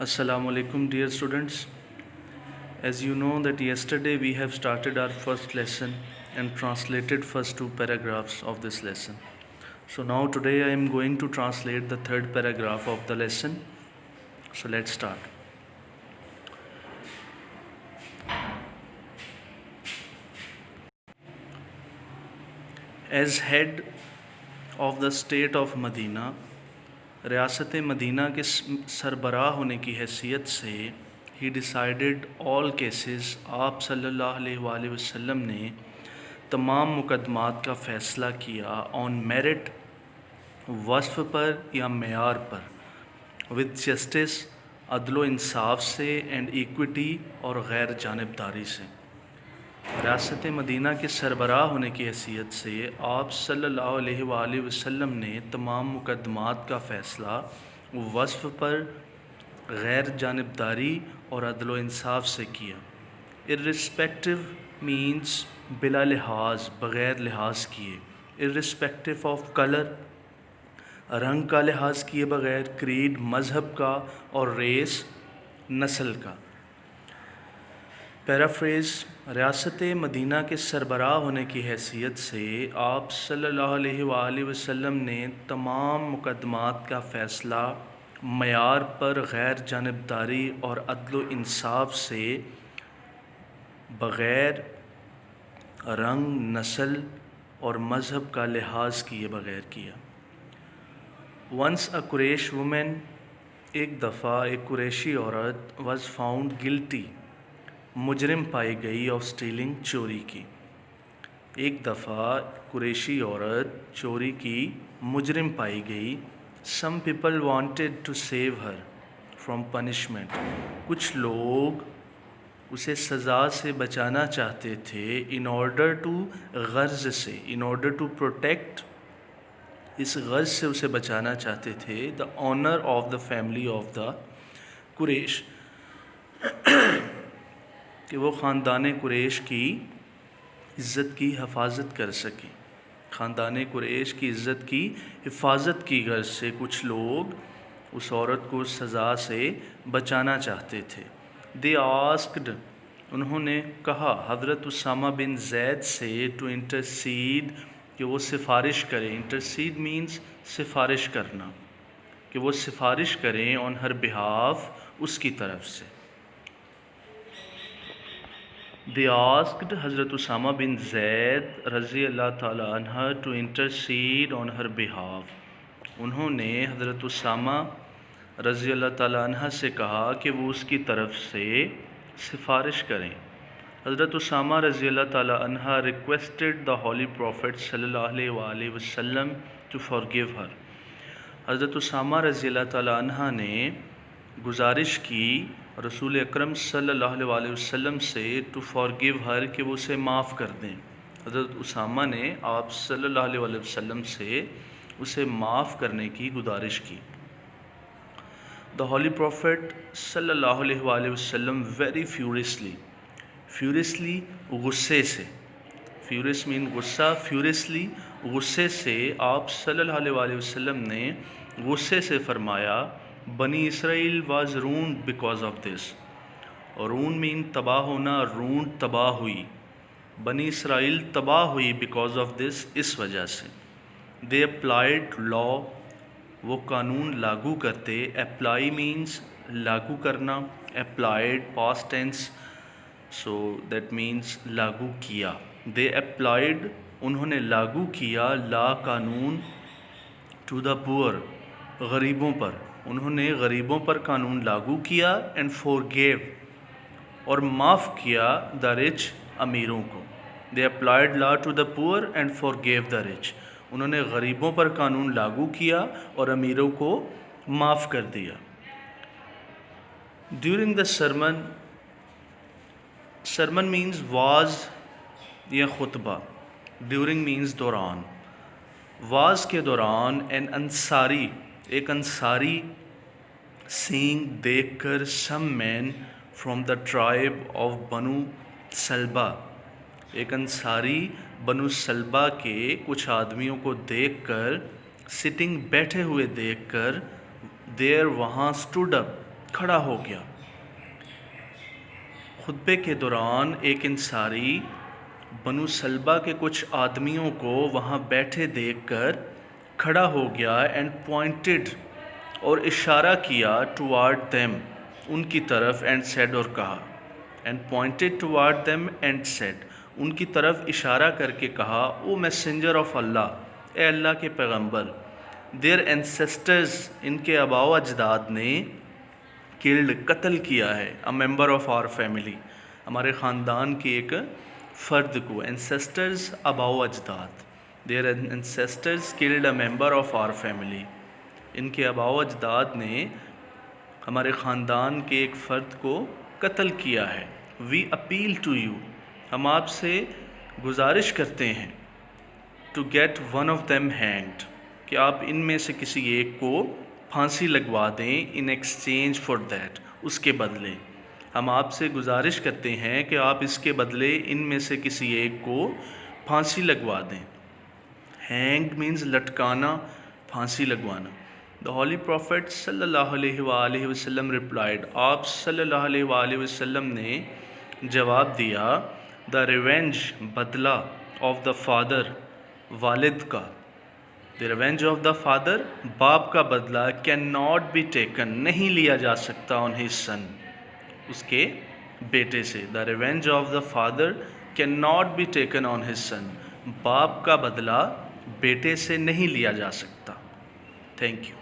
Assalamu alaikum, dear students. As you know that yesterday we have started our first lesson and translated first two paragraphs of this lesson. So now today I am going to translate the third paragraph of the lesson. So let's start. As head of the state of Medina, रियासत Medina के सरबराह होने की हैसियत से ही decided all cases आप सल्लल्लाहु अलैहि वसल्लम ने तमाम मुकदमात का फ़ैसला किया ऑन मेरिट वस्फ़ पर या मेयार पर विद जस्टिस अदलो इंसाफ से एंड इक्विटी और गैर जानिबदारी से। रियासत मदीना के सरबराह होने की हैसियत से आप सल्लल्लाहु अलैहि वसल्लम ने तमाम मुकदमात का फ़ैसला वस्फ़ पर गैर जानिबदारी और अदल इंसाफ से किया। इर्रिस्पेक्टिव मीन्स बिला लिहाज, बग़ैर लिहाज किए। इर्रिस्पेक्टिव ऑफ कलर, रंग का लिहाज किए बग़ैर। क्रीड, मज़हब का। और रेस, नस्ल का। पैराफ्रेज़, रियासत मदीना के सरबराह होने की हैसियत से आप सल्लल्लाहु अलैहि वसल्लम ने तमाम मुकदमात का फ़ैसला मयार पर गैर जानिबदारी और अदल इंसाफ से बग़ैर रंग, नस्ल और मज़हब का लिहाज किए बग़ैर किया। वंस अ कुरैश वुमेन, एक दफ़ा एक कुरैशी औरत, वॉज़ फाउंड गिल्टी, मुजरिम पाई गई ऑफ स्टीलिंग, चोरी की। एक दफ़ा कुरैशी औरत चोरी की मुजरिम पाई गई। Some people wanted to save her from punishment, कुछ लोग उसे सज़ा से बचाना चाहते थे। इन ऑर्डर टू, गर्ज से, इन ऑर्डर टू प्रोटेक्ट, इस गर्ज से उसे बचाना चाहते थे। The honour of the family of the Quraysh, कि वो ख़ानदान कुरैश की इज़्ज़त की हिफाजत कर सकें। ख़ानदान कुरैश की इज़्ज़त की हिफाजत की गर्ज से कुछ लोग उस औरत को सज़ा से बचाना चाहते थे। दे आस्क्ड, उन्होंने कहा हज़रत उसामा बिन ज़ैद से टू इंटरसीड, कि वो सिफारिश करें। इंटरसीड मीन्स सिफारिश करना, कि वो सिफारिश करें ऑन हर बिहाफ, उसकी तरफ से। They asked Hazrat Usama bin Zaid रज़ी अल्लाह ताला अन्हा to intercede on her behalf। उन्होंने हज़रत उसामा रज़ी अल्लाह ताला अन्हा से कहा कि वो उसकी तरफ से सिफारिश करें। हज़रत उसामा रज़ी अल्लाह ताला अन्हा requested the Holy Prophet सल्लल्लाहु अलैहि वसल्लम to forgive her। हज़रत उसामा रज़ी अल्लाह ताला अन्हा ने गुजारिश की रसूल अकरम सल्लल्लाहु अलैहि वसल्लम से टू फॉरगिव हर, कि वो उसे माफ़ कर दें। हज़रत उसामा ने आप सल्लल्लाहु अलैहि वसल्लम से उसे माफ़ करने की गुजारिश की। द हॉली प्रॉफिट सल्लल्लाहु अलैहि वसल्लम वेरी फ्यूरियसली गुस्से से, फ्यूरियस मीन गुस्सा, फ्यूरियसली गुस्से से, आप सल्लल्लाहु अलैहि वसल्लम ने गुस्से से फरमाया बनी इसराइल was ruined because of this. Ruin mean तबाह होना, रून तबाह हुई। बनी इसराइल तबाह हुई बिकॉज ऑफ दिस, इस वजह से। दे अप्लाइड लॉ, वो कानून लागू करते। अप्लाई मीन्स लागू करना, applied past tense, so that means लागू किया। दे अप्लाइड, उन्होंने लागू किया, ला कानून, टू द पुअर, गरीबों पर, उन्होंने गरीबों पर कानून लागू किया। एंड फॉरगिव, और माफ़ किया, द रिच, अमीरों को। They applied law to the poor and forgive the rich, उन्होंने गरीबों पर कानून लागू किया और अमीरों को माफ़ कर दिया। During the sermon, sermon means was या खुतबा, ड्यूरिंग मीन्स दौरान, वाज के दौरान। एन अंसारी, एक अंसारी, सीइंग देख कर, some man from the tribe of Banu Salba, एक अंसारी बनु सलबा के कुछ आदमियों को देख कर, सिटिंग बैठे हुए देख कर, देयर वहाँ, स्टूड अप, کھڑا ہو گیا۔ خطبے کے دوران ایک انصاری بنو سلبہ کے کچھ آدمیوں کو وہاں بیٹھے دیکھ کر کھڑا ہو گیا اینڈ پوائنٹڈ اور اشارہ کیا ٹوارڈ دیم ان کی طرف اینڈ سیڈ اور کہا and pointed ٹوارڈ them and said in کی طرف اشارہ کر کے کہا او میسنجر آف اللہ، اے اللہ کے پیغمبر، دیر اینسیسٹرز ان کے آباء و اجداد نے کلڈ قتل کیا ہے اے ممبر آف آور فیملی ہمارے خاندان کے ایک فرد کو، اینسیسٹرز آباء و اجداد، their ancestors called a member of our family ان کے آباء و اجداد نے ہمارے خاندان کے ایک فرد کو قتل کیا ہے۔ وی اپیل ٹو یو ہم آپ سے گزارش کرتے ہیں to get one of them hanged کہ آپ ان میں سے کسی ایک کو پھانسی لگوا دیں ان ایکسچینج فار دیٹ اس کے بدلے ہم آپ سے گزارش کرتے ہیں کہ آپ اس کے بدلے ان میں سے کسی ایک کو پھانسی لگوا دیں۔ ہینگڈ مینز لٹکانا، پھانسی لگوانا۔ دا ہولی پروفیٹ صلی اللہ علیہ وآلہ وسلم ریپلائڈ آپ صلی اللہ علیہ وآلہ وسلم نے جواب دیا دا ریونج بدلہ آف دا فادر والد کا، دی ریونج آف دا فادر باپ کا بدلہ کین ناٹ بی ٹیکن نہیں لیا جا سکتا آن ہز سن اس کے بیٹے سے، the revenge of the father can not be taken on his son باپ کا بدلہ بیٹے سے نہیں لیا جا سکتا۔ Thank you.